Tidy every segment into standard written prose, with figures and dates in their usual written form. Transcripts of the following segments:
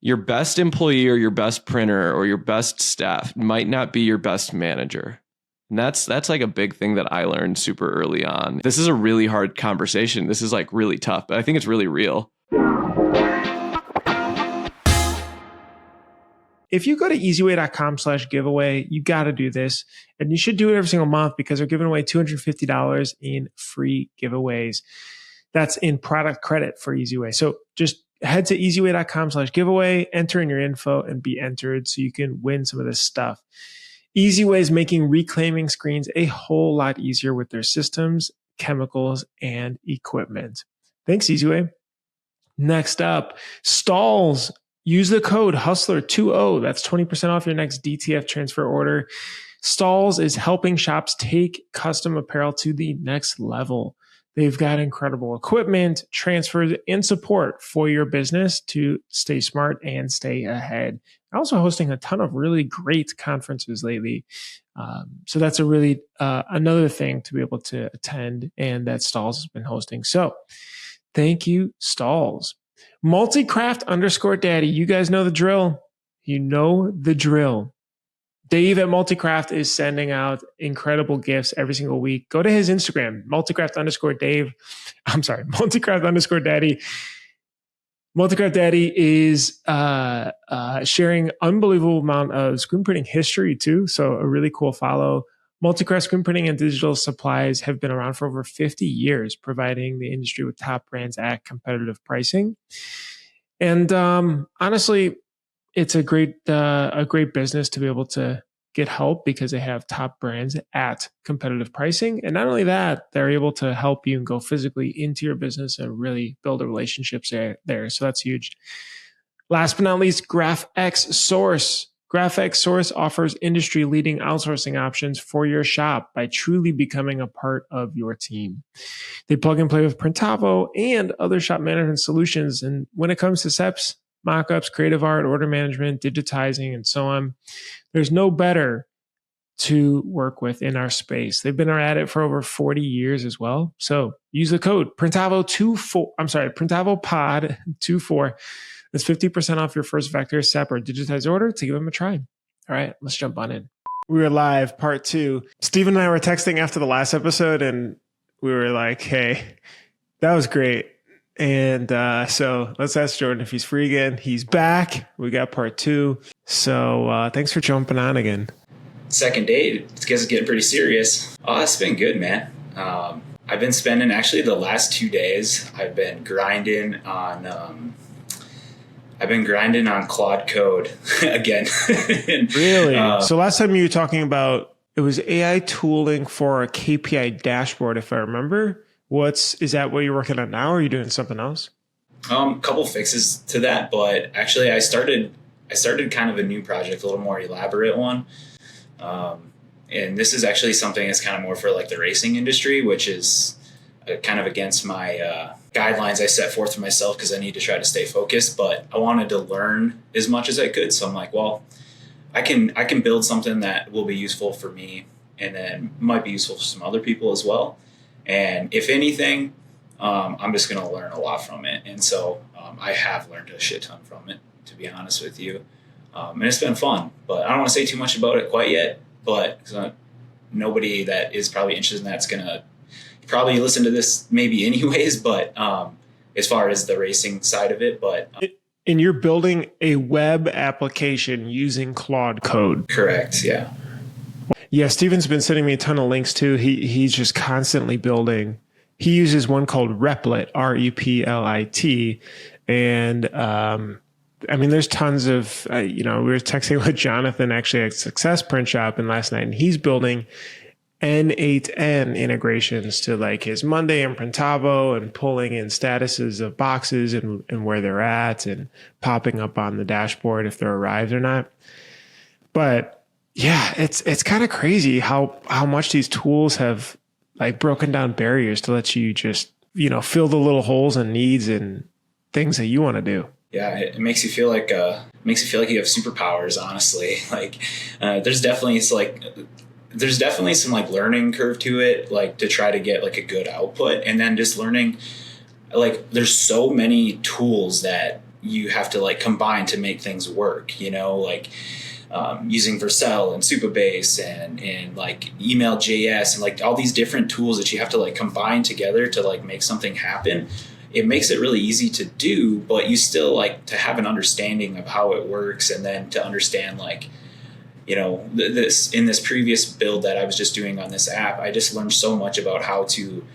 your best employee or your best printer or your best staff might not be your best manager. And that's like a big thing that I learned super early on. This is a really hard conversation. This is like really tough, but I think it's really real. If you go to easyway.com/giveaway, you got to do this. And you should do it every single month because they're giving away $250 in free giveaways. That's in product credit for Easyway. So just head to easyway.com/giveaway, enter in your info and be entered so you can win some of this stuff. Easyway is making reclaiming screens a whole lot easier with their systems, chemicals, and equipment. Thanks, Easyway. Next up, stalls. Use the code HUSTLER20. That's 20% off your next DTF transfer order. Stalls is helping shops take custom apparel to the next level. They've got incredible equipment, transfers, and support for your business to stay smart and stay ahead. Also hosting a ton of really great conferences lately. So that's a really another thing to be able to attend, and that Stalls has been hosting. So thank you, Stalls. Multicraft_daddy. You guys know the drill. You know the drill. Dave at Multicraft is sending out incredible gifts every single week. Go to his Instagram, multicraft_Dave. I'm sorry, multicraft_daddy. Multicraft Daddy is sharing unbelievable amount of screen printing history too. So a really cool follow. Multicraft screen printing and digital supplies have been around for over 50 years, providing the industry with top brands at competitive pricing. And honestly, it's a great business to be able to get help because they have top brands at competitive pricing. And not only that, they're able to help you and go physically into your business and really build a relationships there. So that's huge. Last but not least, GraphX Source. GraphX Source offers industry-leading outsourcing options for your shop by truly becoming a part of your team. They plug and play with Printavo and other shop management solutions. And when it comes to SEPs, mockups, creative art, order management, digitizing, and so on, there's no better to work with in our space. They've been at it for over 40 years as well. So use the code Printavo-Pod24. That's 50% off your first vector, SEP, or digitized order to give them a try. All right, let's jump on in. We were live, part 2. Steven and I were texting after the last episode, and we were like, hey, that was great. And so let's ask Jordan if he's free again. He's back. We got part 2. So thanks for jumping on again. Second date. It's getting pretty serious. Oh, it's been good, man. I've been spending actually the last 2 days. I've been grinding on Claude Code again. Really? So last time you were talking about it was AI tooling for a KPI dashboard, if I remember. Is that what you're working on now, or are you doing something else? A couple fixes to that, but actually I started kind of a new project, a little more elaborate one. And this is actually something that's kind of more for like the racing industry, which is kind of against my guidelines I set forth for myself because I need to try to stay focused. But I wanted to learn as much as I could. So I'm like, well, I can build something that will be useful for me and then might be useful for some other people as well. And if anything, I'm just going to learn a lot from it. And so I have learned a shit ton from it, to be honest with you. And it's been fun, but I don't want to say too much about it quite yet. But nobody that is probably interested in that's going to probably listen to this maybe anyways. But as far as the racing side of it, And you're building a web application using Claude Code. Correct. Yeah. Yeah, Steven's been sending me a ton of links too. He's just constantly building. He uses one called Replit, Replit. And I mean, there's tons of, we were texting with Jonathan actually at Success Print Shop last night, and he's building N8N integrations to like his Monday and Printavo and pulling in statuses of boxes and where they're at and popping up on the dashboard if they're arrived or not. But yeah, it's kind of crazy how much these tools have like broken down barriers to let you just, fill the little holes and needs and things that you want to do. Yeah, it makes you feel like you have superpowers, honestly. Like there's definitely some like learning curve to it, like to try to get like a good output. And then just learning, like there's so many tools that you have to like combine to make things work, you know, like using Vercel and Supabase and like email.js and like all these different tools that you have to like combine together to like make something happen. It makes it really easy to do, but you still like to have an understanding of how it works, and then to understand like, you know, this in this previous build that I was just doing on this app, I just learned so much about how to,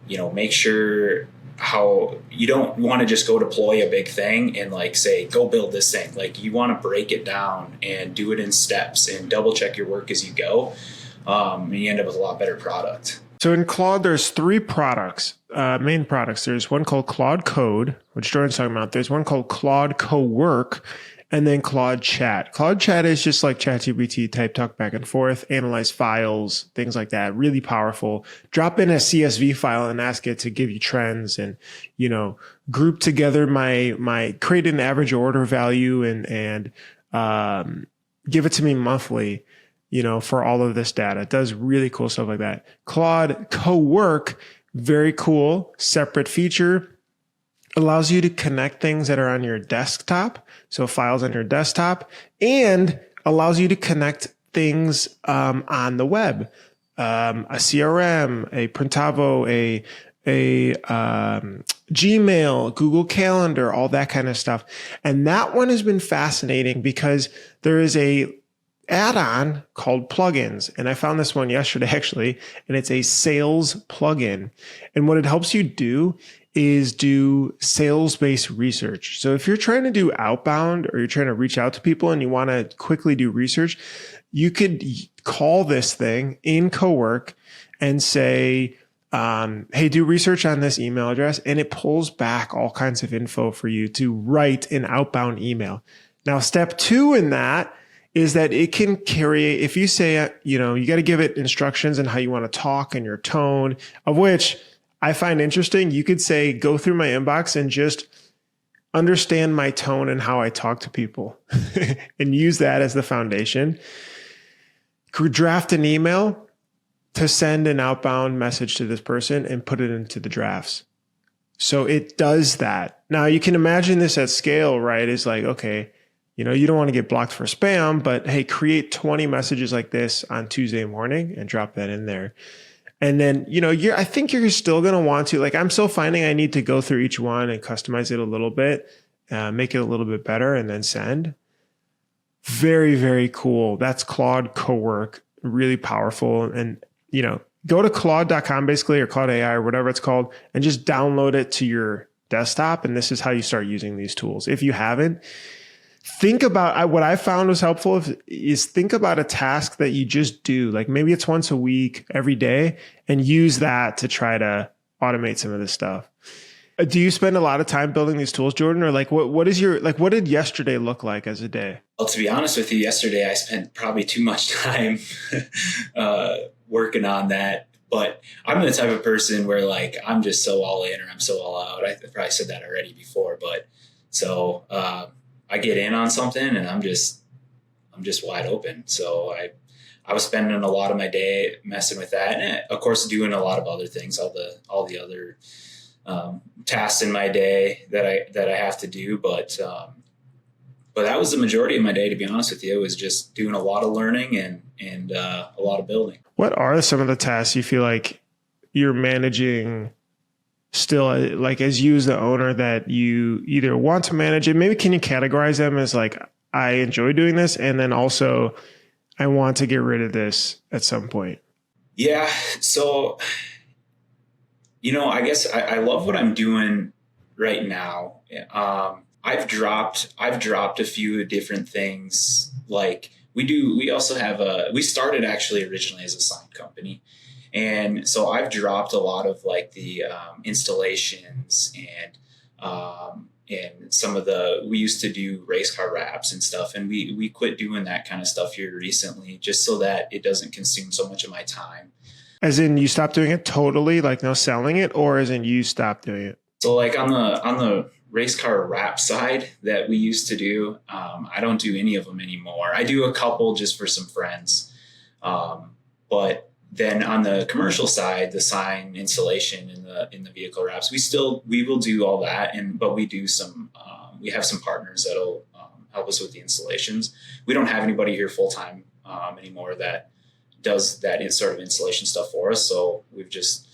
you know, make sure how you don't want to just go deploy a big thing and like say, go build this thing. Like you want to break it down and do it in steps and double check your work as you go. And you end up with a lot better product. So in Claude, there's 3 products, main products. There's one called Claude Code, which Jordan's talking about. There's one called Claude Co-work, and then Claude Chat. Claude Chat is just like ChatGPT type talk back and forth, analyze files, things like that. Really powerful. Drop in a CSV file and ask it to give you trends and, you know, group together create an average order value and give it to me monthly, you know, for all of this data. It does really cool stuff like that. Claude Co-work, very cool, separate feature. Allows you to connect things that are on your desktop, so files on your desktop, and allows you to connect things on the web, a CRM, a Printavo, a Gmail, Google Calendar, all that kind of stuff. And that one has been fascinating because there is a add-on called plugins. And I found this one yesterday actually, and it's a sales plugin. And what it helps you do is do sales-based research. So if you're trying to do outbound or you're trying to reach out to people and you want to quickly do research, you could call this thing in Co-work and say, hey, do research on this email address. And it pulls back all kinds of info for you to write an outbound email. Now, step 2 in that is that it can carry, if you say, you know, you got to give it instructions on how you want to talk and your tone, of which I find interesting. You could say, go through my inbox and just understand my tone and how I talk to people and use that as the foundation. Draft an email to send an outbound message to this person and put it into the drafts. So it does that. Now you can imagine this at scale, right? It's like, okay, you know, you don't want to get blocked for spam, but hey, create 20 messages like this on Tuesday morning and drop that in there. And then, you know, I think you're still going to want to, like, I'm still finding I need to go through each one and customize it a little bit, make it a little bit better, and then send. Very, very cool. That's Claude Co-work, really powerful. And, you know, go to Claude.com basically, or Claude AI or whatever it's called, and just download it to your desktop. And this is how you start using these tools. If you haven't, think about what I found was helpful is think about a task that you just do, like maybe it's once a week, every day, and use that to try to automate some of this stuff. Do you spend a lot of time building these tools, Jordan? Or like what did yesterday look like as a day? Well, to be honest with you, yesterday I spent probably too much time working on that. But I'm the type of person where like I'm just so all in or I'm so all out. I probably said that already before, but so I get in on something and I'm just wide open. So I was spending a lot of my day messing with that, and of course doing a lot of other things, all the other tasks in my day that I have to do. But that was the majority of my day, to be honest with you. It was just doing a lot of learning and a lot of building. What are some of the tasks you feel like you're managing still, like as you as the owner, that you either want to manage it? Maybe can you categorize them as like, I enjoy doing this, and then also I want to get rid of this at some point? Yeah. So, you know, I guess I love what I'm doing right now. I've dropped a few different things. Like we also have we started actually originally as a sign company. And so I've dropped a lot of like the installations and some of we used to do race car wraps and stuff. And we quit doing that kind of stuff here recently, just so that it doesn't consume so much of my time. As in you stopped doing it totally, like no selling it, or as in you stopped doing it? So like on the race car wrap side that we used to do, I don't do any of them anymore. I do a couple just for some friends. But then on the commercial side, the sign installation in the vehicle wraps, we will do all that, but we do some We have some partners that'll help us with the installations. We don't have anybody here full time anymore that does that sort of installation stuff for us. So we've just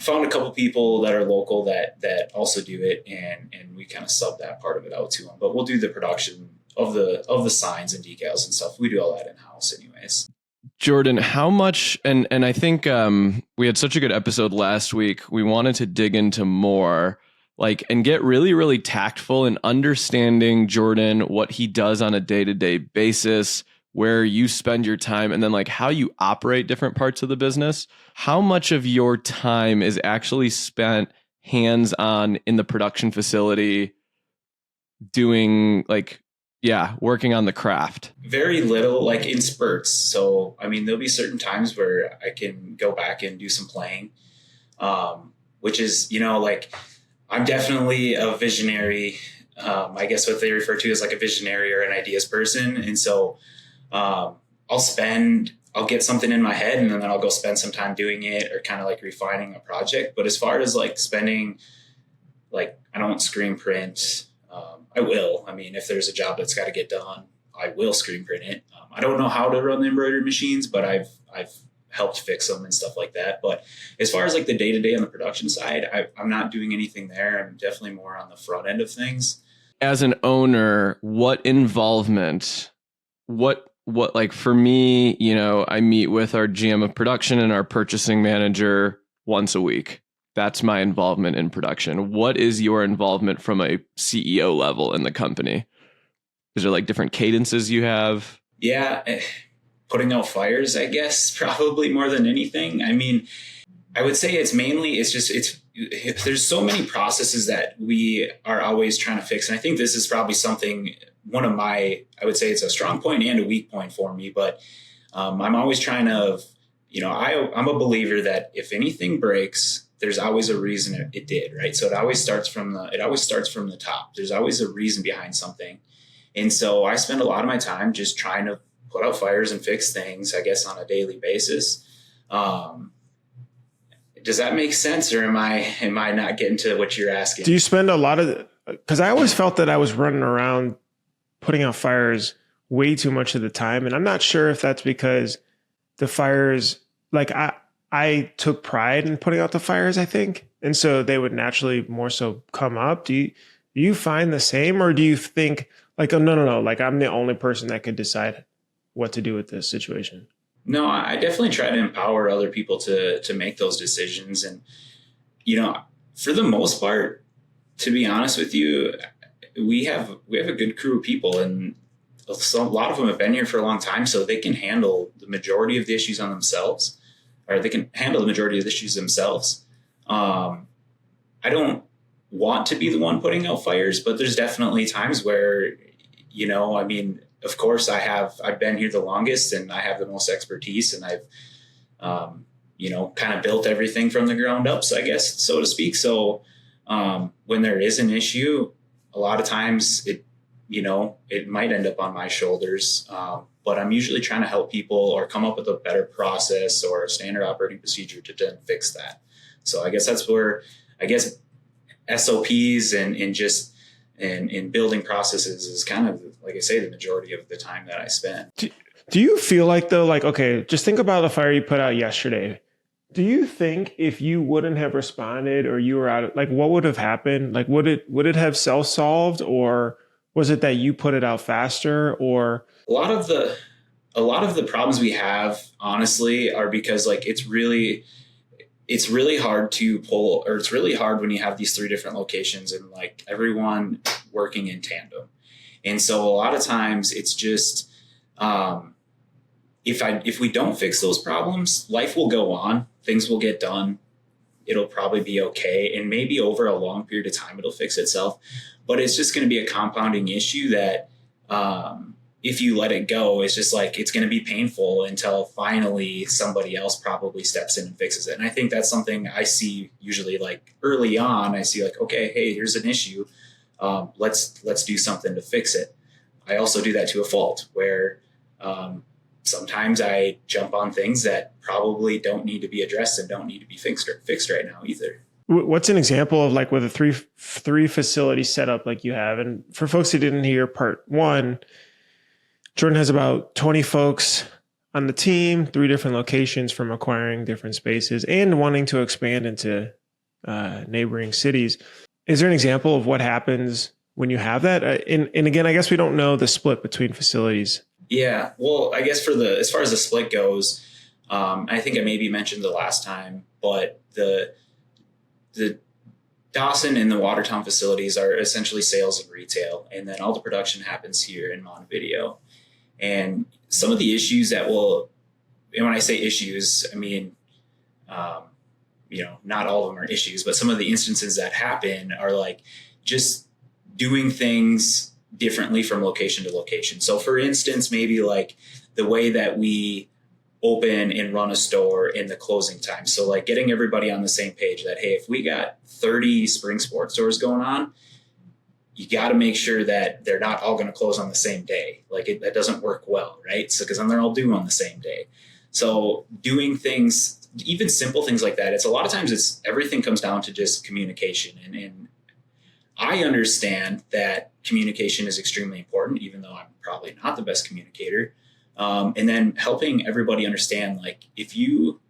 found a couple people that are local that also do it, and we kind of sub that part of it out to them. But we'll do the production of the signs and decals and stuff. We do all that in house, anyways. Jordan, how much? And I think we had such a good episode last week. We wanted to dig into more, like, and get really, really tactful in understanding Jordan, what he does on a day-to-day basis, where you spend your time, and then like how you operate different parts of the business. How much of your time is actually spent hands-on in the production facility doing working on the craft? Very little, like in spurts. So, I mean, there'll be certain times where I can go back and do some playing, which is, like, I'm definitely a visionary. I guess what they refer to as like a visionary or an ideas person. And so I'll get something in my head, and then I'll go spend some time doing it or kind of like refining a project. But as far as like spending, like, I don't screen print. I will. I mean, if there's a job that's got to get done, I will screen print it. I don't know how to run the embroidery machines, but I've helped fix them and stuff like that. But as far as like the day-to-day on the production side, I'm not doing anything there. I'm definitely more on the front end of things. As an owner, what involvement, what like for me, I meet with our GM of production and our purchasing manager once a week. That's my involvement in production. What is your involvement from a CEO level in the company? Is there like different cadences you have? Yeah, putting out fires, I guess, probably more than anything. I mean, I would say there's so many processes that we are always trying to fix. And I think this is probably I would say it's a strong point and a weak point for me, but I'm always trying to, I'm a believer that if anything breaks, there's always a reason it did, right? So it always starts from the top. There's always a reason behind something. And so I spend a lot of my time just trying to put out fires and fix things, I guess, on a daily basis. Does that make sense, or am I not getting to what you're asking? Do you spend a lot of, because I always felt that I was running around putting out fires way too much of the time. And I'm not sure if that's because the fires, like I took pride in putting out the fires, I think. And so they would naturally more so come up. Do you find the same, or do you think like, oh, no, like I'm the only person that could decide what to do with this situation? No, I definitely try to empower other people to make those decisions. And, for the most part, to be honest with you, we have a good crew of people, and a lot of them have been here for a long time, so they can handle the majority of the issues on themselves, or they can handle the majority of the issues themselves. I don't want to be the one putting out fires, but there's definitely times where, I mean, of course I've been here the longest and I have the most expertise, and I've, kind of built everything from the ground up, so I guess, so to speak. So when there is an issue, a lot of times it might end up on my shoulders. But I'm usually trying to help people or come up with a better process or a standard operating procedure to then fix that. So I guess that's where, SOPs and just in building processes is kind of, like I say, the majority of the time that I spend. Do you feel like, though, like, okay, just think about the fire you put out yesterday. Do you think if you wouldn't have responded, or you were out, like, what would have happened? Like, would it have self-solved, or was it that you put it out faster? Or a lot of the problems we have, honestly, are because like it's really hard to pull, or it's really hard when you have these 3 different locations and like everyone working in tandem. And so a lot of times it's just if we don't fix those problems, life will go on, things will get done. It'll probably be okay. And maybe over a long period of time, it'll fix itself. But it's just going to be a compounding issue that if you let it go, it's just like, it's going to be painful until finally somebody else probably steps in and fixes it. And I think that's something I see usually like early on. I see like, okay, hey, here's an issue. Let's do something to fix it. I also do that to a fault where sometimes I jump on things that probably don't need to be addressed and don't need to be fixed right now either. What's an example of like with a three facility setup like you have? And for folks who didn't hear part one, Jordan has about 20 folks on the team, 3 different locations from acquiring different spaces and wanting to expand into neighboring cities. Is there an example of what happens when you have that? And again, I guess we don't know the split between facilities. Yeah, well, I guess as far as the split goes, I think I maybe mentioned the last time, but the Dawson and the Watertown facilities are essentially sales and retail, and then all the production happens here in Montevideo. And some of the issues that and when I say issues, I mean, not all of them are issues, but some of the instances that happen are like just doing things differently from location to location. So for instance, maybe like the way that we open and run a store in the closing time. So like getting everybody on the same page that, hey, if we got 30 spring sports stores going on, you got to make sure that they're not all going to close on the same day. Like that doesn't work well, right? So because then they're all due on the same day. So doing things, even simple things like that, it's a lot of times everything comes down to just communication. And I understand that communication is extremely important, even though I'm probably not the best communicator. And then helping everybody understand, like, if you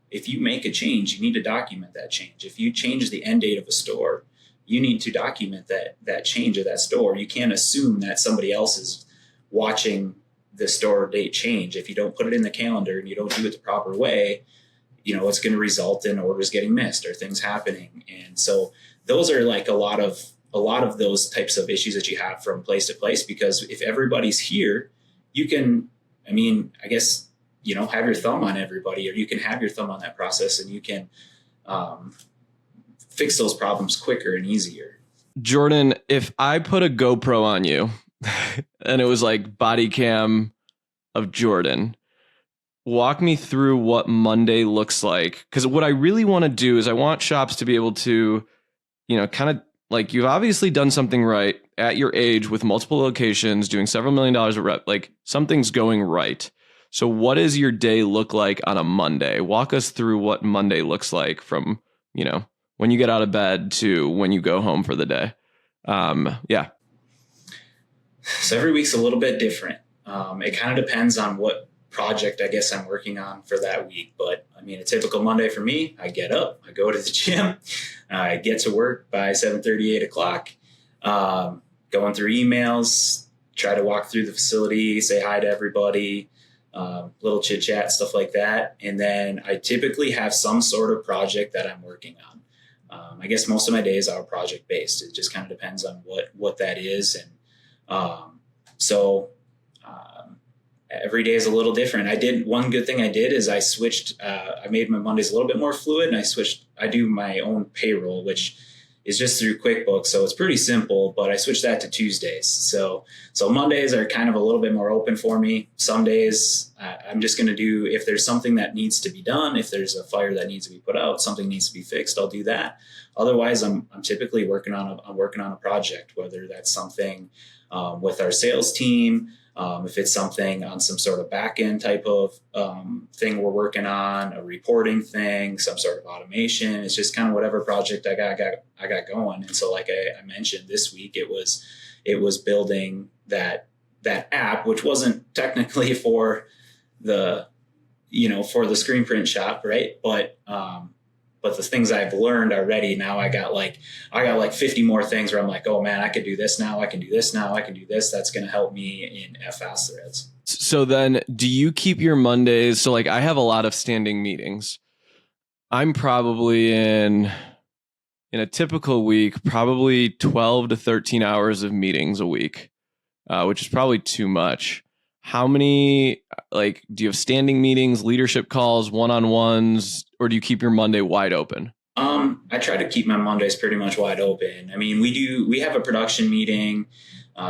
make a change, you need to document that change. If you change the end date of a store, you need to document that change of that store. You can't assume that somebody else is watching the store date change. If you don't put it in the calendar and you don't do it the proper way, it's going to result in orders getting missed or things happening. And so those are like a lot of those types of issues that you have from place to place, because if everybody's here, you can, I guess, have your thumb on everybody, or you can have your thumb on that process, and you can fix those problems quicker and easier. Jordan, if I put a GoPro on you and it was like body cam of Jordan, walk me through what Monday looks like. Because what I really want to do is I want shops to be able to, kind of like, you've obviously done something right at your age with multiple locations, doing several $1 million of rep, like something's going right. So what does your day look like on a Monday? Walk us through what Monday looks like from, when you get out of bed to when you go home for the day. Yeah. So every week's a little bit different. It kind of depends on what project I guess I'm working on for that week. But a typical Monday for me, I get up, I go to the gym, I get to work by 7:30, 8 o'clock, going through emails, try to walk through the facility, say hi to everybody, little chit chat, stuff like that. And then I typically have some sort of project that I'm working on. I guess most of my days are project based. It just kind of depends on what that is. And every day is a little different. One good thing I did is I switched, I made my Mondays a little bit more fluid, and I do my own payroll, which is just through QuickBooks. So it's pretty simple, but I switched that to Tuesdays. So Mondays are kind of a little bit more open for me. Some days I'm just going to do, if there's something that needs to be done, if there's a fire that needs to be put out, something needs to be fixed, I'll do that. Otherwise, I'm typically working on a project, whether that's something with our sales team, if it's something on some sort of back end type of thing we're working on, a reporting thing, some sort of automation. It's just kind of whatever project I got going. And so, like I mentioned, this week it was building that app, which wasn't technically for the screen print shop, right? But the things I've learned already, now I got like 50 more things where I'm like, oh man, I could do this now. I can do this now. I can do this. That's going to help me in FS threads. So then do you keep your Mondays? So like I have a lot of standing meetings. I'm probably in a typical week, probably 12 to 13 hours of meetings a week, which is probably too much. How many, do you have standing meetings, leadership calls, one-on-ones, or do you keep your Monday wide open? I try to keep my Mondays pretty much wide open. We have a production meeting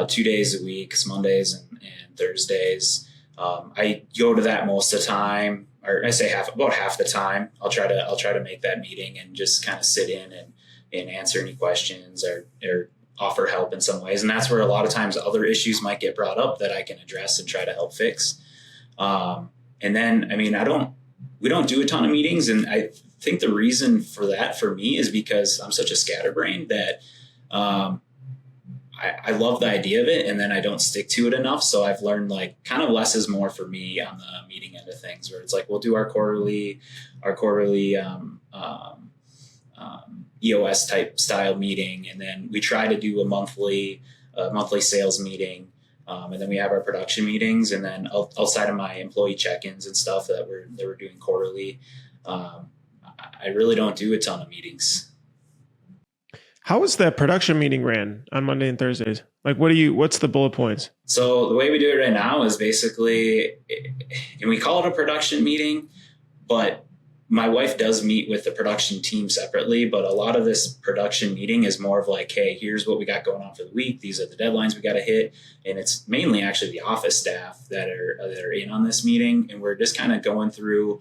2 days a week, Mondays and Thursdays. I go to that most of the time, or I say about half the time. I'll try to make that meeting and just kind of sit in and answer any questions or offer help in some ways. And that's where a lot of times other issues might get brought up that I can address and try to help fix. And then, we don't do a ton of meetings. And think the reason for that for me is because I'm such a scatterbrain that I love the idea of it, and then I don't stick to it enough. So I've learned like kind of less is more for me on the meeting end of things, where it's like we'll do our quarterly EOS type style meeting, and then we try to do a monthly sales meeting, and then we have our production meetings, and then outside of my employee check-ins and stuff that we're doing quarterly, I really don't do a ton of meetings. How was that production meeting ran on Monday and Thursdays? Like, what's the bullet points? So the way we do it right now is basically, and we call it a production meeting, but my wife does meet with the production team separately, but a lot of this production meeting is more of like, hey, here's what we got going on for the week. These are the deadlines we got to hit. And it's mainly actually the office staff that are in on this meeting. And we're just kind of going through,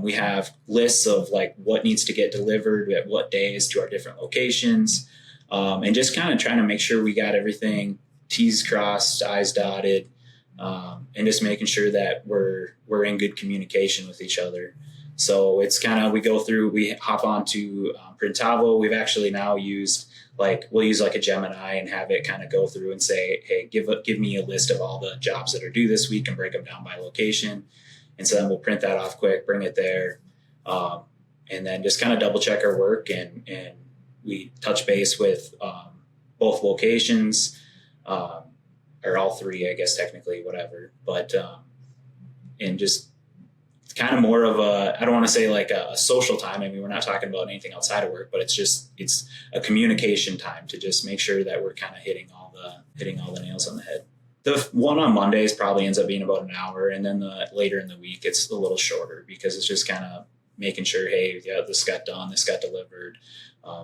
we have lists of like what needs to get delivered at what days to our different locations, and just kind of trying to make sure we got everything T's crossed, I's dotted, and just making sure that we're in good communication with each other. So it's kind of, we hop onto Printavo. We've actually now we'll use like a Gemini and have it kind of go through and say, hey, give me a list of all the jobs that are due this week and break them down by location. And so then we'll print that off quick, bring it there, and then just kind of double check our work. And we touch base with both locations, or all three, I guess, technically, whatever. But and just kind of more of I don't want to say like a social time. I mean, we're not talking about anything outside of work, but it's a communication time to just make sure that we're kind of hitting all the nails on the head. The one on Mondays probably ends up being about an hour, and then later in the week it's a little shorter because it's just kind of making sure, hey, yeah, this got done, this got delivered.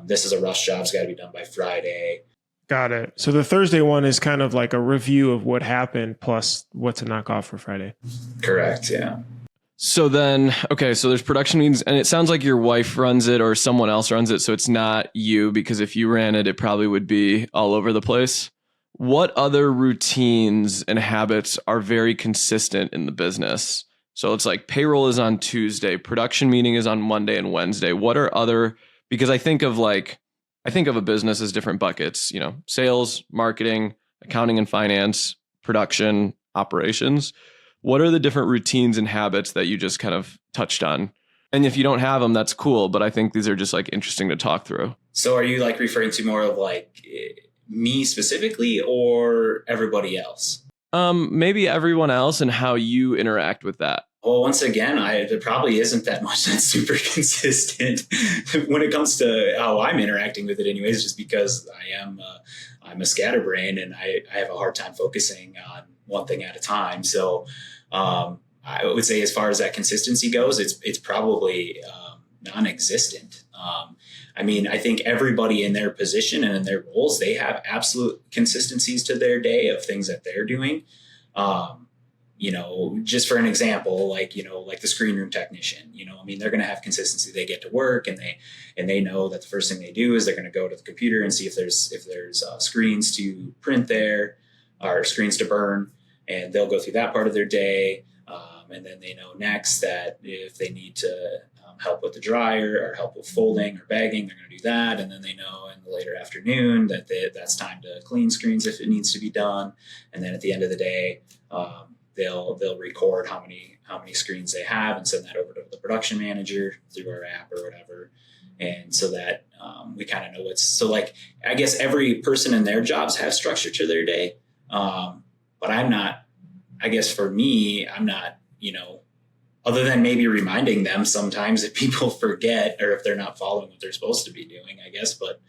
This is a rush job; it's got to be done by Friday. Got it. So the Thursday one is kind of like a review of what happened plus what to knock off for Friday. Correct. Yeah. So then, okay, so there's production meetings, and it sounds like your wife runs it or someone else runs it. So it's not you, because if you ran it, it probably would be all over the place. What other routines and habits are very consistent in the business? So it's like payroll is on Tuesday, production meeting is on Monday and Wednesday. What are other, because I think of a business as different buckets, sales, marketing, accounting and finance, production, operations. What are the different routines and habits that you just kind of touched on? And if you don't have them, that's cool. But I think these are just like interesting to talk through. So are you like referring to more of like me specifically or everybody else? Maybe everyone else and how you interact with that. Well, once again, there probably isn't that much that's super consistent when it comes to how I'm interacting with it anyways, just because I'm a scatterbrain and I have a hard time focusing on one thing at a time. So I would say as far as that consistency goes, it's probably non-existent. I mean, I think everybody in their position and in their roles, they have absolute consistencies to their day of things that they're doing. Just for an example, like the screen room technician, I mean, they're going to have consistency. They get to work and they know that the first thing they do is they're going to go to the computer and see if there's screens to print there or screens to burn, and they'll go through that part of their day. And then they know next that if they need to help with the dryer or help with folding or bagging, they're going to do that. And then they know in the later afternoon that that's time to clean screens if it needs to be done. And then at the end of the day, they'll record how many screens they have and send that over to the production manager through our app or whatever. And so that we kind of know I guess every person in their jobs have structure to their day. But I'm not, I guess for me, I'm not, other than maybe reminding them sometimes if people forget or if they're not following what they're supposed to be doing, I guess. But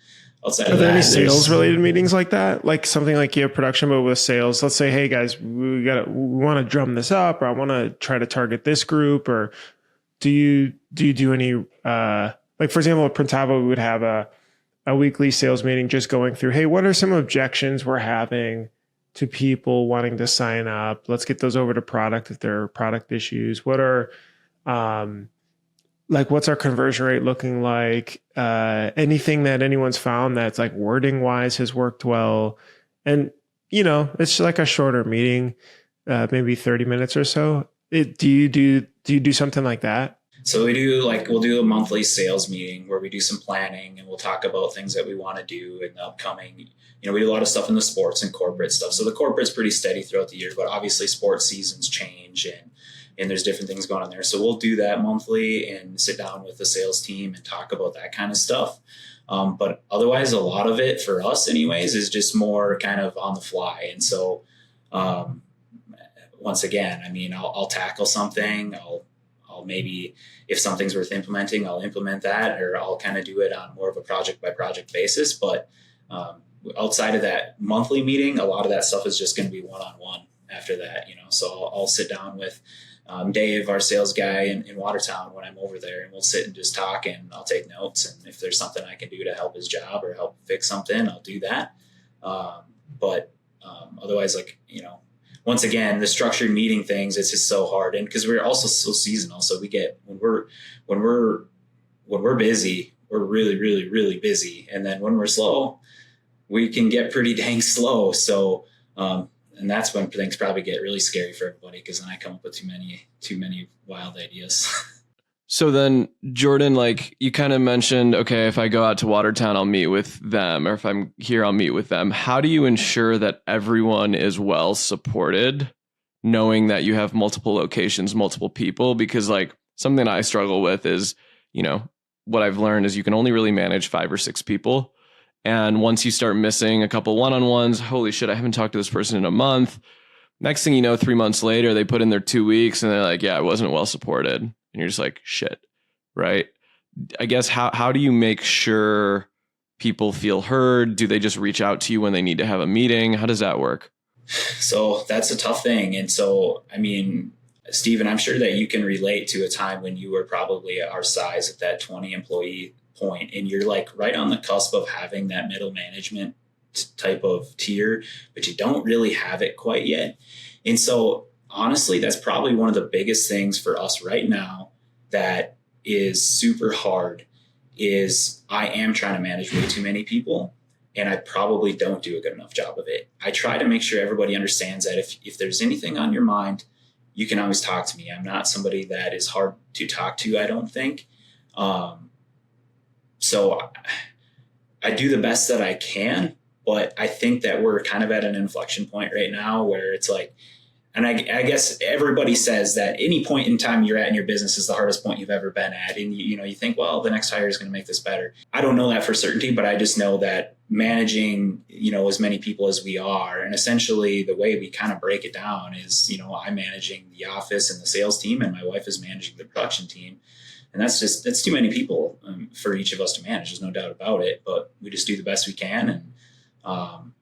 outside of that, are there any sales related meetings like that? Like something like you have production, but with sales, let's say, hey guys, we want to drum this up, or I want to try to target this group, or do you do any, like for example, at Printavo, we would have a weekly sales meeting just going through, hey, what are some objections we're having to people wanting to sign up? Let's get those over to product if there are product issues. What are, what's our conversion rate looking like? Anything that anyone's found that's like wording wise has worked well. And, it's like a shorter meeting, maybe 30 minutes or so. Do you do something like that? So we'll do a monthly sales meeting where we do some planning and we'll talk about things that we want to do in the upcoming, we do a lot of stuff in the sports and corporate stuff. So the corporate's pretty steady throughout the year, but obviously sports seasons change and there's different things going on there. So we'll do that monthly and sit down with the sales team and talk about that kind of stuff. But otherwise, a lot of it for us anyways is just more kind of on the fly. And so once again, I mean, I'll tackle something. I'll maybe, if something's worth implementing, I'll implement that, or I'll kind of do it on more of a project by project basis. But outside of that monthly meeting, a lot of that stuff is just going to be one-on-one after that, so I'll sit down with Dave, our sales guy in Watertown when I'm over there, and we'll sit and just talk, and I'll take notes. And if there's something I can do to help his job or help fix something, I'll do that. But otherwise, once again, the structured meeting things, it's just so hard. And because we're also so seasonal. So we get, when we're busy, we're really, really, really busy. And then when we're slow, we can get pretty dang slow. So, and that's when things probably get really scary for everybody, because then I come up with too many wild ideas. So then, Jordan, you kind of mentioned, okay, if I go out to Watertown, I'll meet with them, or if I'm here, I'll meet with them. How do you ensure that everyone is well supported, knowing that you have multiple locations, multiple people? Because something I struggle with is, what I've learned is you can only really manage 5 or 6 people. And once you start missing a couple one-on-ones, holy shit, I haven't talked to this person in a month. Next thing you know, 3 months later, they put in their 2 weeks and they're like, yeah, I wasn't well supported. And you're just like, shit, right? I guess how do you make sure people feel heard? Do they just reach out to you when they need to have a meeting? How does that work? So that's a tough thing. And so, I mean, Steven, I'm sure that you can relate to a time when you were probably our size at that 20 employee point, and you're right on the cusp of having that middle management type of tier, but you don't really have it quite yet. And so honestly, that's probably one of the biggest things for us right now that is super hard. Is I am trying to manage way too many people, and I probably don't do a good enough job of it. I try to make sure everybody understands that if there's anything on your mind, you can always talk to me. I'm not somebody that is hard to talk to, I don't think. So I do the best that I can, but I think that we're kind of at an inflection point right now where it's and I guess everybody says that any point in time you're at in your business is the hardest point you've ever been at. And, you think, well, the next hire is going to make this better. I don't know that for certainty, but I just know that managing, as many people as we are, and essentially the way we kind of break it down is, I'm managing the office and the sales team, and my wife is managing the production team. And that's too many people for each of us to manage. There's no doubt about it, but we just do the best we can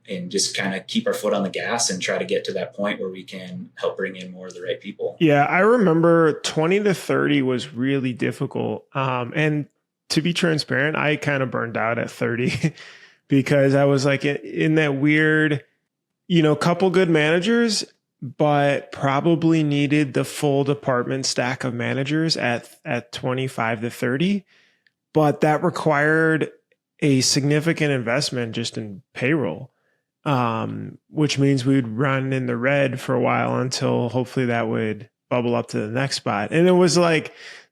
and just kind of keep our foot on the gas and try to get to that point where we can help bring in more of the right people. Yeah, I remember 20 to 30 was really difficult. And to be transparent, I kind of burned out at 30 because I was in that weird, couple good managers, but probably needed the full department stack of managers at 25 to 30. But that required a significant investment just in payroll, which means we would run in the red for a while until hopefully that would bubble up to the next spot. And it was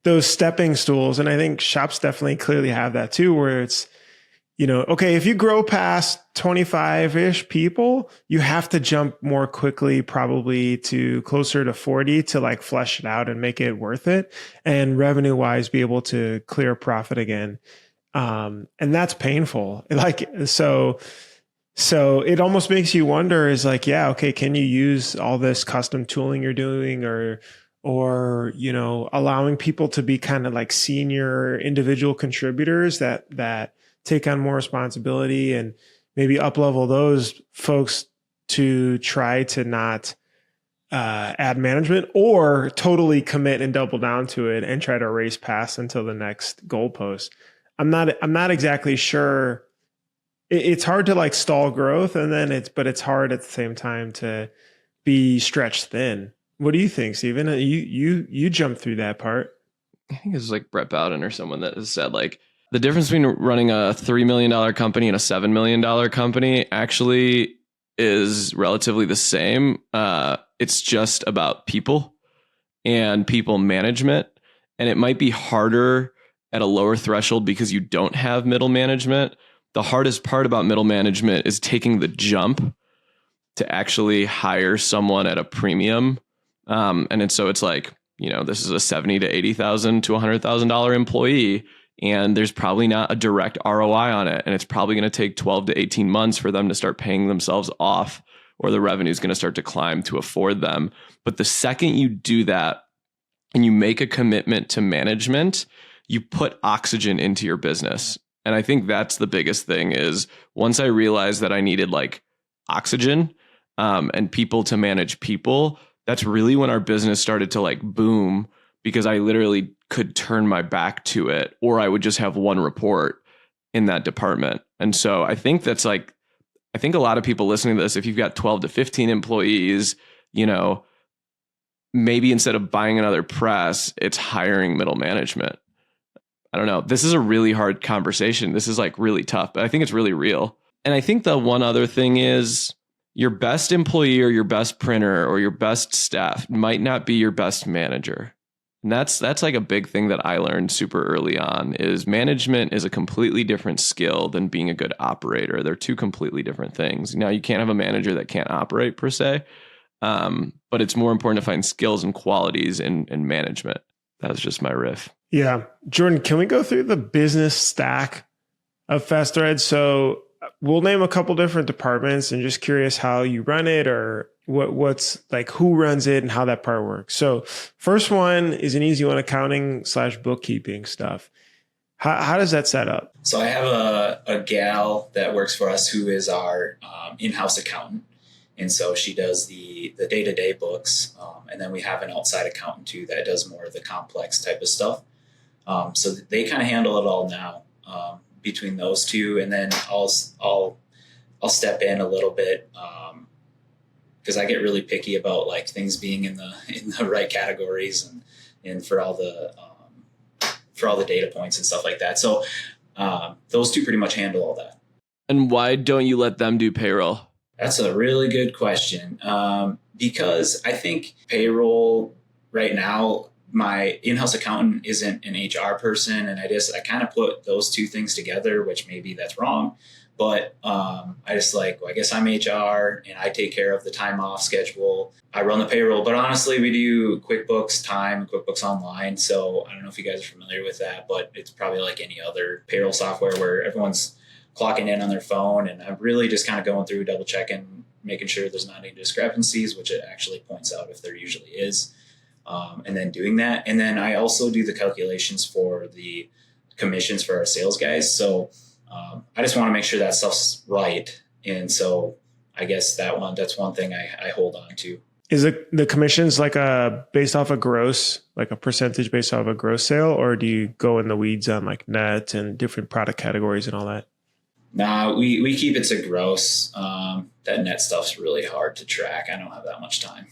those stepping stools. And I think shops definitely clearly have that too, where it's, okay, if you grow past 25-ish people, you have to jump more quickly, probably to closer to 40 to flesh it out and make it worth it. And revenue wise, be able to clear profit again. And that's painful. So it almost makes you wonder is okay, can you use all this custom tooling you're doing or allowing people to be kind of senior individual contributors that take on more responsibility and maybe up-level those folks to try to not add management, or totally commit and double down to it and try to race past until the next goalpost. I'm not exactly sure. It's hard to stall growth, and then it's hard at the same time to be stretched thin. What do you think, Steven? You jumped through that part. I think it's Brett Bowden or someone that has said the difference between running a $3 million company and a $7 million company actually is relatively the same. It's just about people and people management. And it might be harder at a lower threshold because you don't have middle management. The hardest part about middle management is taking the jump to actually hire someone at a premium. So it's like, this is a $70,000 to $80,000 to $100,000 employee, and there's probably not a direct ROI on it. And it's probably going to take 12 to 18 months for them to start paying themselves off, or the revenue is going to start to climb to afford them. But the second you do that and you make a commitment to management, you put oxygen into your business. And I think that's the biggest thing is once I realized that I needed like oxygen and people to manage people, that's really when our business started to like boom, because I literally could turn my back to it, or I would just have one report in that department. And so I think that's like, I think a lot of people listening to this, if you've got 12 to 15 employees, maybe instead of buying another press, it's hiring middle management. I don't know. This is a really hard conversation. This is like really tough, but I think it's really real. And I think the one other thing is your best employee or your best printer or your best staff might not be your best manager. And that's like a big thing that I learned super early on is management is a completely different skill than being a good operator. They're two completely different things. Now you can't have a manager that can't operate per se, but it's more important to find skills and qualities in management. That was just my riff. Yeah. Jordan, can we go through the business stack of FastThread? So we'll name a couple different departments and just curious how you run it or what's like who runs it and how that part works. So first one is an easy one, accounting/bookkeeping stuff. How does that set up? So I have a gal that works for us who is our in-house accountant. And so she does the day-to-day books. And then we have an outside accountant too that does more of the complex type of stuff. So they kind of handle it all now between those two. And then I'll step in a little bit because I get really picky about like things being in the right categories and for all the data points and stuff like that. So those two pretty much handle all that. And why don't you let them do payroll? That's a really good question. Because I think payroll right now, my in-house accountant isn't an HR person. And I kind of put those two things together, which maybe that's wrong. But I just I guess I'm HR and I take care of the time off schedule. I run the payroll, but honestly, we do QuickBooks Time, QuickBooks Online. So I don't know if you guys are familiar with that, but it's probably like any other payroll software where everyone's clocking in on their phone. And I'm really just kind of going through, double checking, making sure there's not any discrepancies, which it actually points out if there usually is. And then doing that. And then I also do the calculations for the commissions for our sales guys. So I just want to make sure that stuff's right. And so I guess that's one thing I hold on to. Is the commissions like based off a gross, like a percentage based off a gross sale, or do you go in the weeds on like net and different product categories and all that? Nah, we keep it to gross. That net stuff's really hard to track. I don't have that much time.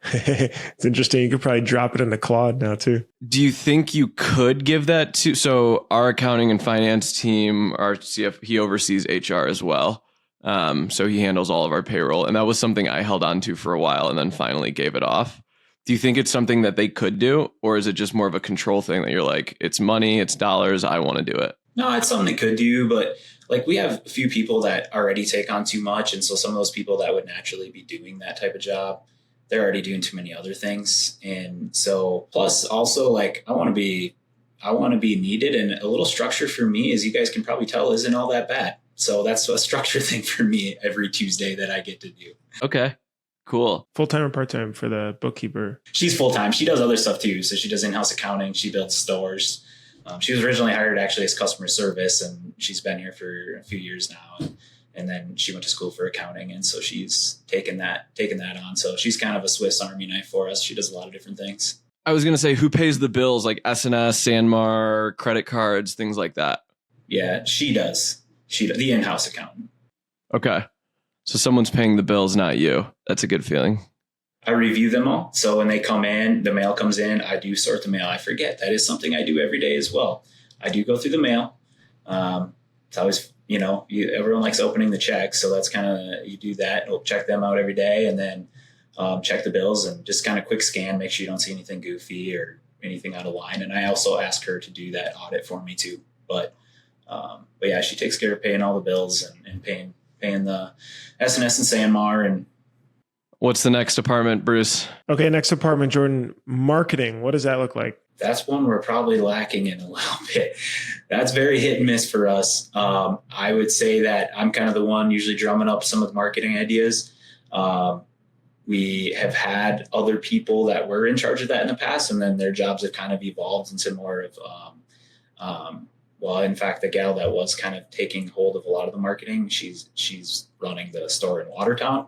It's interesting. You could probably drop it into Claude now too. Do you think you could give that to, so our accounting and finance team, our CF, he oversees HR as well. So he handles all of our payroll. And that was something I held on to for a while and then finally gave it off. Do you think it's something that they could do? Or is it just more of a control thing that you're like, it's money, it's dollars, I want to do it? No, it's something they could do, but like we have a few people that already take on too much. And so some of those people that would naturally be doing that type of job, they're already doing too many other things. And so plus also like I want to be needed, and a little structure for me, as you guys can probably tell, isn't all that bad. So that's a structure thing for me every Tuesday that I get to do. Okay, cool. Full-time or part-time for the bookkeeper? She's full-time. She does other stuff too. So she does in-house accounting. She builds stores. She was originally hired actually as customer service, and she's been here for a few years now. And then she went to school for accounting. And so she's taken that on. So she's kind of a Swiss Army knife for us. She does a lot of different things. I was going to say, who pays the bills like SNS, Sanmar, credit cards, things like that? Yeah, she does. The in-house accountant. Okay. So someone's paying the bills, not you. That's a good feeling. I review them all. So when they come in, the mail comes in, I do sort the mail. I forget. That is something I do every day as well. I do go through the mail. It's always, everyone likes opening the checks. So that's kind of, you do that. We'll check them out every day and then check the bills and just kind of quick scan, make sure you don't see anything goofy or, anything out of line. And I also ask her to do that audit for me too. But yeah, she takes care of paying all the bills and paying the S&S and SanMar. And what's the next department, Bruce? Okay, next department, Jordan, marketing. What does that look like? That's one we're probably lacking in a little bit. That's very hit and miss for us. I would say that I'm kind of the one usually drumming up some of the marketing ideas. We have had other people that were in charge of that in the past, and then their jobs have kind of evolved into more of, well, in fact, the gal that was kind of taking hold of a lot of the marketing, she's running the store in Watertown.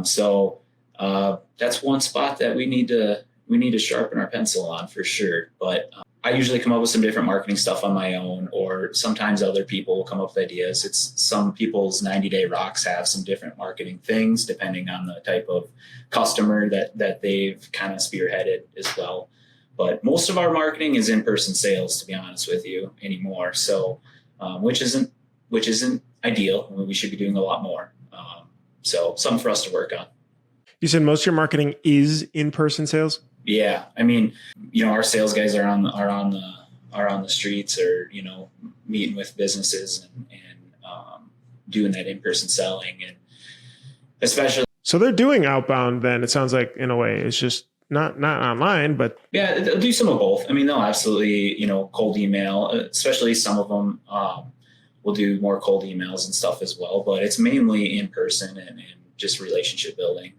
So that's one spot that we need to sharpen our pencil on for sure. But I usually come up with some different marketing stuff on my own, or sometimes other people will come up with ideas. It's some people's 90-day rocks have some different marketing things depending on the type of customer that they've kind of spearheaded as well. But most of our marketing is in-person sales, to be honest with you, anymore. So, which isn't ideal. I mean, we should be doing a lot more. So something for us to work on. You said most of your marketing is in-person sales? Yeah. I mean, our sales guys are on the streets, or, meeting with businesses and doing that in-person selling, and especially. So they're doing outbound then, it sounds like, in a way. It's just not online, but. Yeah, they'll do some of both. I mean, they'll absolutely, cold email, especially some of them will do more cold emails and stuff as well, but it's mainly in person and just relationship building.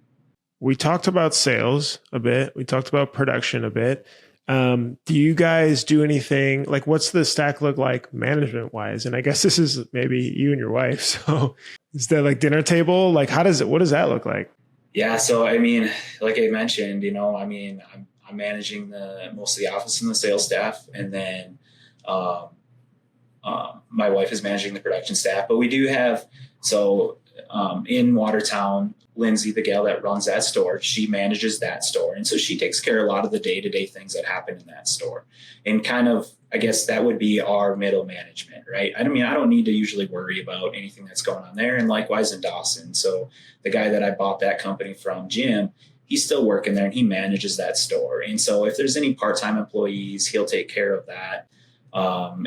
We talked about sales a bit. We talked about production a bit. Do you guys do anything, like, what's the stack look like management wise? And I guess this is maybe you and your wife. So is that like dinner table? Like, what does that look like? Yeah. So, I mean, like I mentioned, I'm managing most of the office and the sales staff. And then my wife is managing the production staff, but we do have, in Watertown, Lindsay, the gal that runs that store, she manages that store. And so she takes care of a lot of the day-to-day things that happen in that store. And kind of, I guess that would be our middle management, right? I mean, I don't need to usually worry about anything that's going on there. And likewise in Dawson. So the guy that I bought that company from, Jim, he's still working there and he manages that store. And so if there's any part-time employees, he'll take care of that.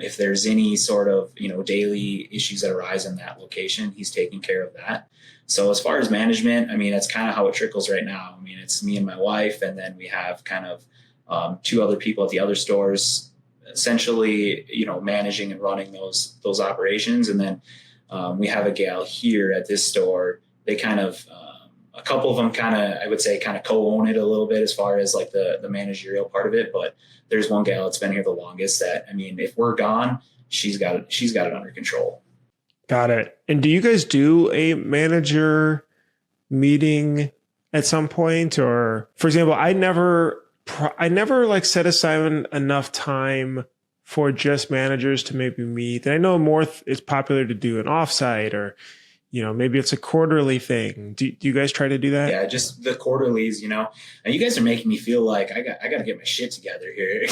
If there's any sort of, daily issues that arise in that location, he's taking care of that. So as far as management, I mean, that's kind of how it trickles right now. I mean, it's me and my wife, and then we have kind of two other people at the other stores, essentially, managing and running those operations. And then we have a gal here at this store. They kind of, a couple of them I would say co-own it a little bit as far as like the managerial part of it. But there's one gal that's been here the longest that, I mean, if we're gone, she's got it under control. Got it. And do you guys do a manager meeting at some point? Or, for example, I never like set aside enough time for just managers to maybe meet. And I know more it's popular to do an offsite, or, maybe it's a quarterly thing. Do you guys try to do that? Yeah, just the quarterlies, and you guys are making me feel like I got to get my shit together here.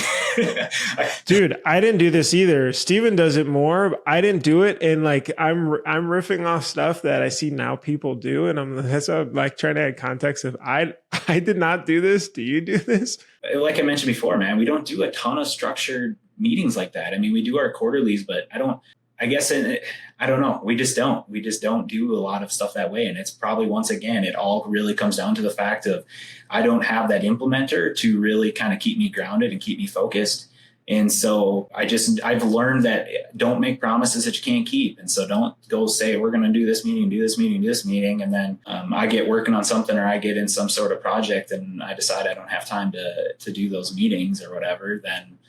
Dude, I didn't do this either. Steven does it more. I didn't do it. And like, I'm riffing off stuff that I see now people do. And that's what I'm like trying to add context of, I did not do this. Do you do this? Like I mentioned before, man, we don't do a ton of structured meetings like that. I mean, we do our quarterlies, but I don't know. We just don't do a lot of stuff that way. And it's probably, once again, it all really comes down to the fact of I don't have that implementer to really kind of keep me grounded and keep me focused. And so I've learned that don't make promises that you can't keep. And so don't go say, we're going to do this meeting. And then I get working on something, or I get in some sort of project and I decide I don't have time to do those meetings or whatever, then,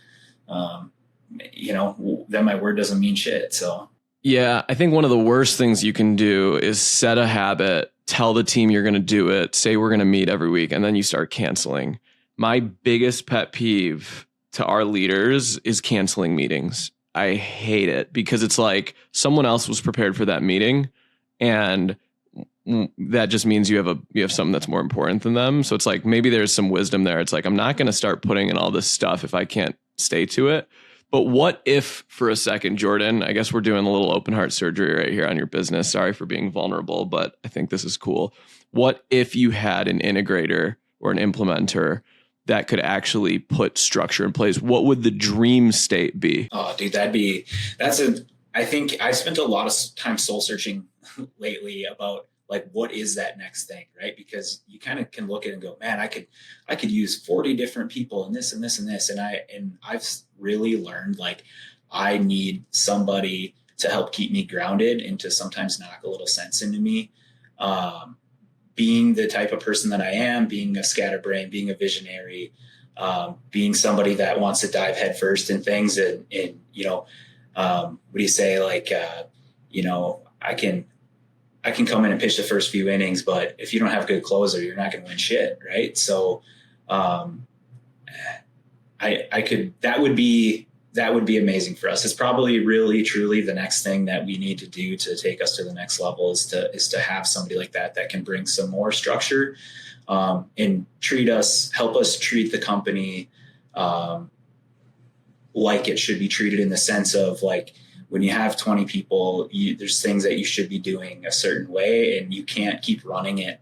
then my word doesn't mean shit. So. Yeah, I think one of the worst things you can do is set a habit, tell the team you're going to do it, say we're going to meet every week, and then you start canceling. My biggest pet peeve to our leaders is canceling meetings. I hate it because it's like someone else was prepared for that meeting, and that just means you have something that's more important than them. So it's like maybe there's some wisdom there. It's like, I'm not going to start putting in all this stuff if I can't stay to it. But what if, for a second, Jordan, I guess we're doing a little open heart surgery right here on your business. Sorry for being vulnerable, but I think this is cool. What if you had an integrator or an implementer that could actually put structure in place, what would the dream state be? Oh, dude, I think I've spent a lot of time soul searching lately about like, what is that next thing, right? Because you kind of can look at it and go, man, I could use 40 different people and this and this and this. And I've really learned like I need somebody to help keep me grounded and to sometimes knock a little sense into me. Being the type of person that I am, being a scatterbrain, being a visionary, being somebody that wants to dive headfirst in things and what do you say? Like, I can come in and pitch the first few innings, but if you don't have a good closer, you're not going to win shit. Right. So, that would be amazing for us. It's probably really, truly the next thing that we need to do to take us to the next level is to have somebody like that can bring some more structure, and help us treat the company, like it should be treated, in the sense of like, when you have 20 people, there's things that you should be doing a certain way, and you can't keep running it.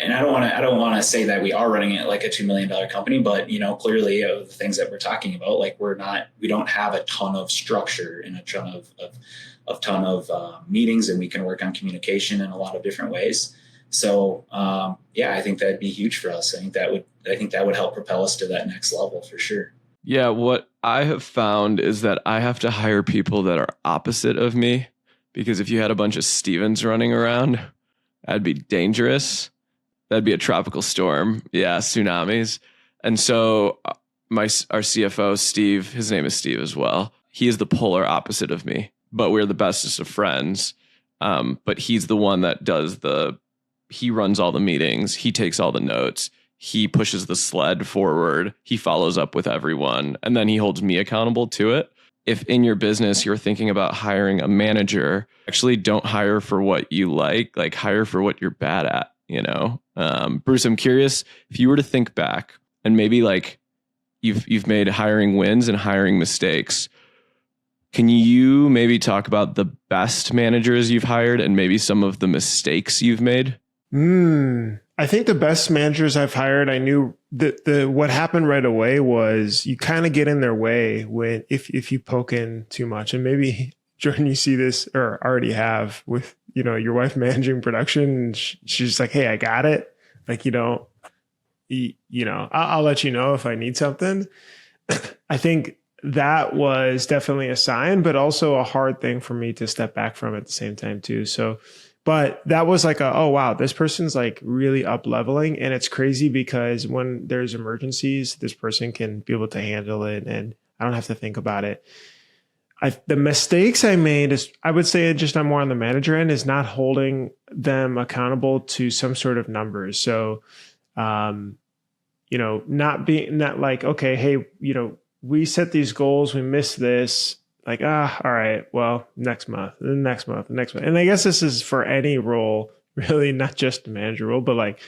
And I don't want to say that we are running it like a $2 million company, but clearly of the things that we're talking about, like we don't have a ton of structure and a ton of meetings, and we can work on communication in a lot of different ways. So I think that'd be huge for us. I think that would help propel us to that next level for sure. Yeah, what I have found is that I have to hire people that are opposite of me, because if you had a bunch of Stevens running around, that'd be dangerous. That'd be a tropical storm. Yeah, tsunamis. And so our CFO, Steve, his name is Steve as well. He is the polar opposite of me, but we're the bestest of friends. But he's the one that he runs all the meetings. He takes all the notes. He pushes the sled forward. He follows up with everyone. And then he holds me accountable to it. If in your business you're thinking about hiring a manager, actually don't hire for what you like hire for what you're bad at, Bruce, I'm curious if you were to think back and maybe like you've made hiring wins and hiring mistakes. Can you maybe talk about the best managers you've hired and maybe some of the mistakes you've made? I think the best managers I've hired, I knew that what happened right away was you kind of get in their way when if you poke in too much. And maybe, Jordan, you see this or already have with your wife managing production. She's like, hey, I got it. Like, I'll let you know if I need something. I think that was definitely a sign, but also a hard thing for me to step back from at the same time too. So, but that was like oh wow, this person's like really up leveling, and it's crazy because when there's emergencies, this person can be able to handle it, and I don't have to think about it. The mistakes I made is, I would say, just I'm more on the manager end, is not holding them accountable to some sort of numbers. So, not like, okay, hey, we set these goals, we missed this. Like, all right, well, next month. And I guess this is for any role, really, not just the manager role, but like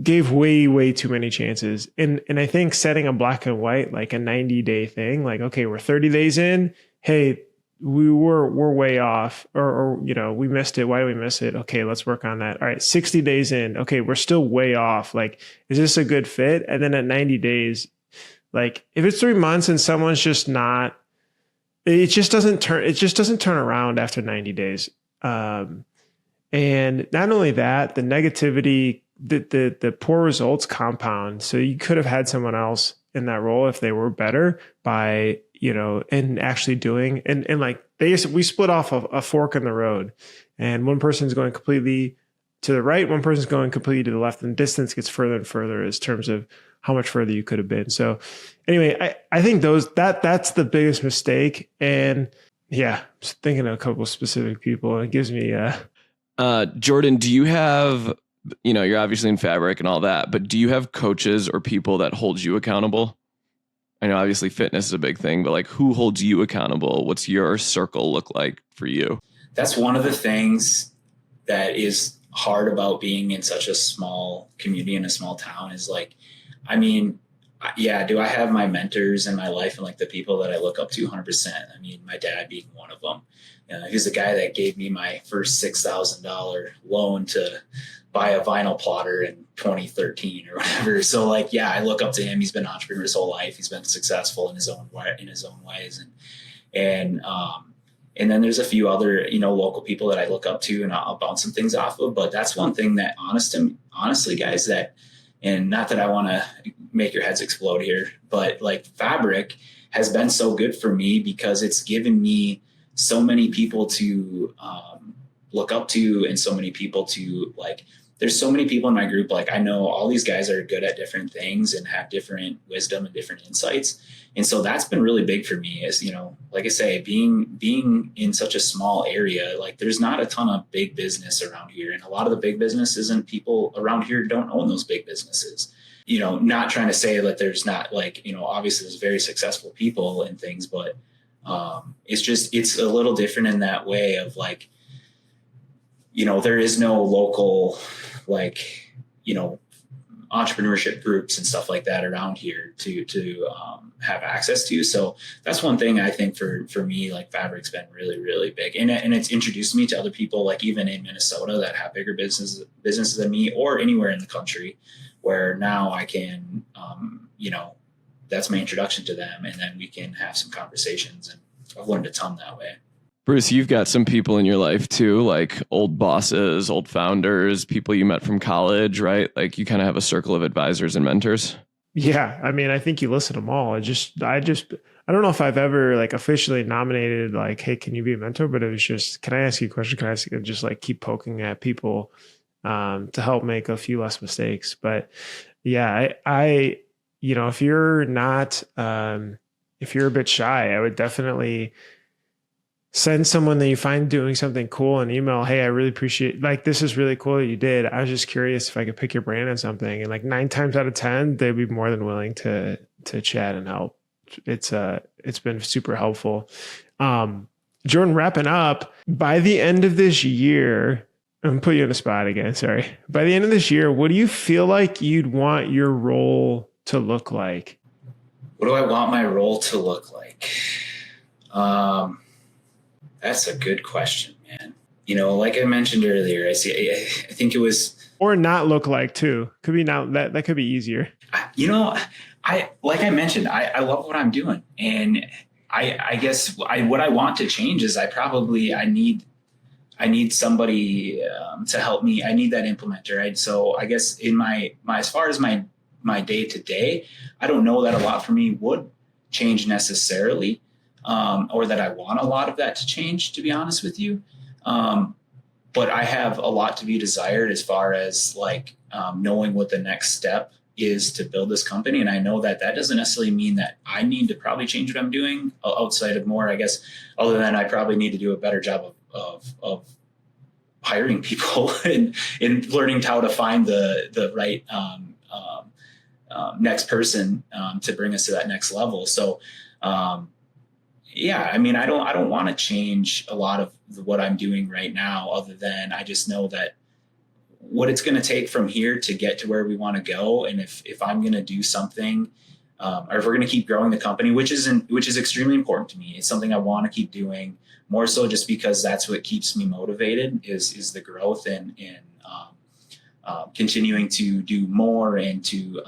gave way, way too many chances. And I think setting a black and white, like a 90-day thing, like, okay, we're 30 days in. Hey, we're way off, or we missed it. Why do we miss it? Okay, let's work on that. All right, 60 days in. Okay, we're still way off. Like, is this a good fit? And then at 90 days, like if it's 3 months and someone's just not, it just doesn't turn around after 90 days. And not only that, the negativity, the poor results compound. So you could have had someone else in that role if they were better by, and actually doing, and like we split off a fork in the road, and one person's going completely to the right, one person's going completely to the left, and distance gets further and further in terms of how much further you could have been. So anyway, I think that's the biggest mistake. And yeah, just thinking of a couple of specific people, and it gives me Jordan, do you have, you're obviously in fabric and all that, but do you have coaches or people that hold you accountable? I know obviously fitness is a big thing, but like, who holds you accountable? What's your circle look like for you? That's one of the things that is hard about being in such a small community in a small town, is like, do I have my mentors in my life and like the people that I look up to 100%? My dad being one of them. He's the guy that gave me my first $6,000 loan to buy a vinyl plotter and 2013 or whatever. So like, yeah, I look up to him. He's been an entrepreneur his whole life. He's been successful in his own ways. And then there's a few other, local people that I look up to and I'll bounce some things off of. But that's one thing that honestly, guys, and not that I want to make your heads explode here, but like Fabric has been so good for me because it's given me so many people to look up to, and so many people to like, there's so many people in my group. Like I know all these guys are good at different things and have different wisdom and different insights. And so that's been really big for me is, like I say, being in such a small area, like there's not a ton of big business around here. And a lot of the big businesses and people around here don't own those big businesses. Not trying to say that there's not like, obviously there's very successful people and things, but it's a little different in that way of like, there is no local, like, entrepreneurship groups and stuff like that around here to have access to. So that's one thing I think for me, like Fabric's been really, really big. And it's introduced me to other people, like even in Minnesota that have bigger businesses than me, or anywhere in the country, where now I can, that's my introduction to them. And then we can have some conversations, and I've learned a ton that way. Bruce, you've got some people in your life too, like old bosses, old founders, people you met from college, right? Like you kind of have a circle of advisors and mentors. Yeah. I mean, I think you listed them all. I don't know if I've ever like officially nominated like, hey, can you be a mentor? But it was just, can I ask you a question? Can I ask you, just like keep poking at people to help make a few less mistakes. But yeah, I if you're not, if you're a bit shy, I would definitely send someone that you find doing something cool an email. Hey, I really appreciate, like, this is really cool that you did. I was just curious if I could pick your brain on something. And like 9 times out of 10, they'd be more than willing to chat and help. It's been super helpful. Jordan, wrapping up, by the end of this year, I'm gonna put you on the spot again. Sorry. By the end of this year, what do you feel like you'd want your role to look like? What do I want my role to look like? That's a good question, man. Like I mentioned earlier, I think it was, or not look like too. Could be not that could be easier. Like I mentioned, I love what I'm doing, and I guess what I want to change is I need somebody to help me. I need that implementer, right? So I guess in my as far as my day to day, I don't know that a lot for me would change necessarily. Or that I want a lot of that to change, to be honest with you. But I have a lot to be desired as far as like knowing what the next step is to build this company. And I know that doesn't necessarily mean that I need to probably change what I'm doing outside of more, I guess, other than I probably need to do a better job of hiring people and learning how to find the right next person to bring us to that next level. So, yeah, I mean, I don't want to change a lot of what I'm doing right now, other than I just know that what it's going to take from here to get to where we want to go. And if I'm going to do something, or if we're going to keep growing the company, which is extremely important to me, it's something I want to keep doing more so just because that's what keeps me motivated is the growth and continuing to do more and to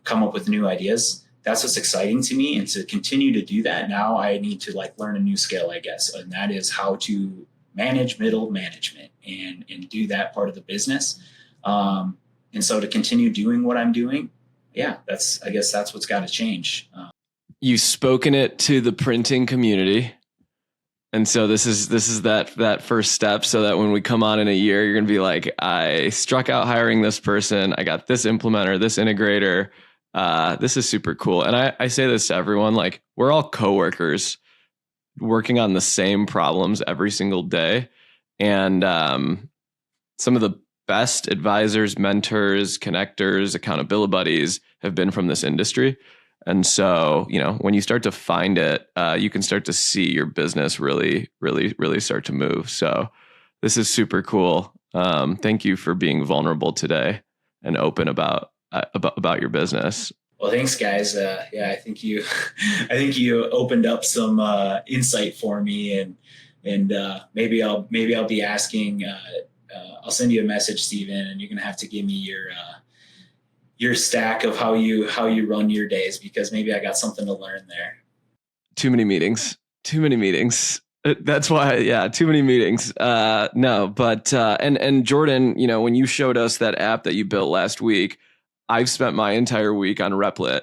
come up with new ideas. That's what's exciting to me. And to continue to do that, now I need to like learn a new skill, I guess. And that is how to manage middle management and do that part of the business. And so to continue doing what I'm doing, yeah, I guess that's what's got to change. You've spoken it to the printing community. And so this is that first step, so that when we come on in a year, you're going to be like, I struck out hiring this person. I got this implementer, this integrator. This is super cool. And I say this to everyone, like we're all coworkers working on the same problems every single day. And some of the best advisors, mentors, connectors, accountability buddies have been from this industry. And so, when you start to find it, you can start to see your business really, really, really start to move. So this is super cool. Thank you for being vulnerable today and open about your business. Well, thanks, guys. Yeah, I think you opened up some insight for me, and maybe I'll be asking I'll send you a message, Steven, and you're going to have to give me your stack of how you run your days, because maybe I got something to learn there. Too many meetings. That's why, yeah, too many meetings. No, but and Jordan, you know, when you showed us that app that you built last week, I've spent my entire week on Replit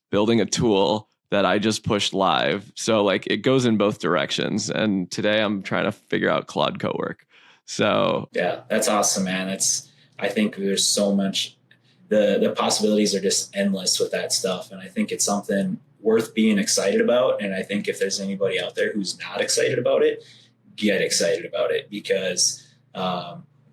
building a tool that I just pushed live. So like it goes in both directions. And today I'm trying to figure out Claude Code work. So yeah, that's awesome, man. I think there's so much, the possibilities are just endless with that stuff. And I think it's something worth being excited about. And I think if there's anybody out there who's not excited about it, get excited about it, because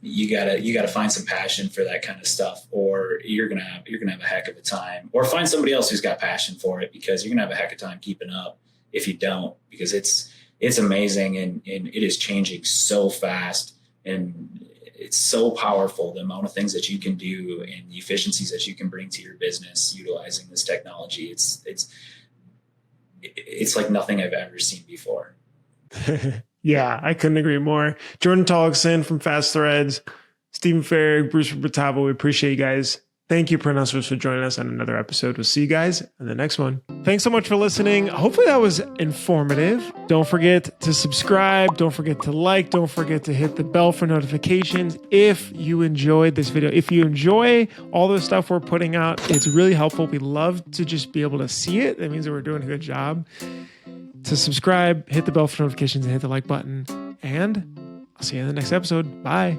you gotta find some passion for that kind of stuff, or you're gonna have a heck of a time. Or find somebody else who's got passion for it, because you're gonna have a heck of a time keeping up if you don't, because it's amazing and it is changing so fast, and it's so powerful, the amount of things that you can do and the efficiencies that you can bring to your business utilizing this technology. It's like nothing I've ever seen before. Yeah, I couldn't agree more. Jordan Tollakson from Fast Threads, Stephen Farag, Bruce from Printavo. We appreciate you guys. Thank you, print hustlers, for joining us on another episode. We'll see you guys in the next one. Thanks so much for listening. Hopefully that was informative. Don't forget to subscribe. Don't forget to like. Don't forget to hit the bell for notifications if you enjoyed this video. If you enjoy all the stuff we're putting out, it's really helpful. We love to just be able to see it. That means that we're doing a good job. To subscribe, hit the bell for notifications, and hit the like button. And I'll see you in the next episode. Bye.